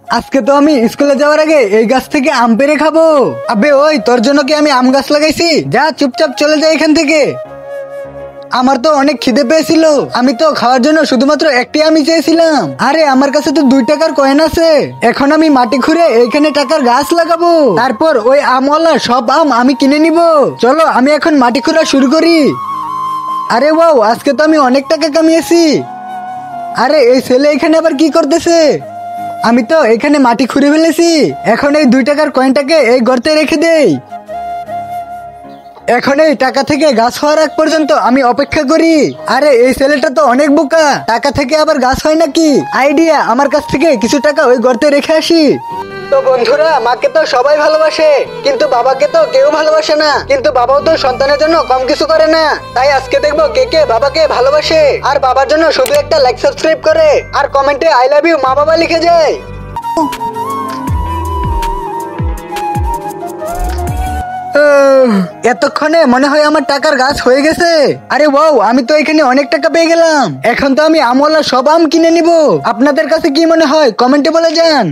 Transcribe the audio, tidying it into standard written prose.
আজকে তো আমি স্কুলে যাওয়ার আগে এই গাছ থেকে আম পেড়ে খাবো। আবে ওই, তোর জন্য কি আমি আম গাছ লাগাইছি? যা চুপচাপ চলে যা এখান থেকে। আমার তো অনেক খিদে পেয়েছিল, আমি তো খাওয়ার জন্য শুধুমাত্র একটি আমি চেয়েছিলাম। আরে আমার কাছে তো 2 টাকার কয়েন আছে, এখন আমি মাটি খুঁড়ে এইখানে টাকার গাছ লাগাবো, তারপর ওই আমওয়ালা সব আম আমি কিনে নিব। চলো আমি এখন মাটি খোঁড়া শুরু করি। আরে ওয়াও, আজকে তো আমি অনেক টাকা কামিয়েছি। আরে এই ছেলে এখানে আবার কি করতেছে? আমি তো এখানে মাটি খুঁড়ে ফেলেছি, এখন এই 2 টাকার কয়েনটাকে এই গর্তে রেখে দেই। এখন এই টাকা থেকে গাছ হওয়ার আগ পর্যন্ত আমি অপেক্ষা করি। আরে এই ছেলেটা তো অনেক বোকা, টাকা থেকে আবার গাছ হয় নাকি? আইডিয়া, আমার কাছ থেকে কিছু টাকা ওই গর্তে রেখে আসি। তো বন্ধুরা, মাকে তো সবাই ভালোবাসে, কিন্তু বাবাকে তো কেউ ভালোবাসে না। কিন্তু বাবাও তো সন্তানের জন্য কম কিছু করে না। তাই আজকে দেখবো কে কে বাবাকে ভালোবাসে আর বাবার জন্য শুধু একটা লাইক সাবস্ক্রাইব করে আর কমেন্টে আই লাভ ইউ মা বাবা লিখে যায়। এতক্ষণে মনে হয় আমার টাকার গাছ হয়ে গেছে। আরে ওয়াও, আমি তো এখানে অনেক টাকা পেয়ে গেলাম। এখন তো আমি আমওয়ালা সব আম কিনে নিব। আপনাদের কাছে কি মনে হয় কমেন্টে বলে যান।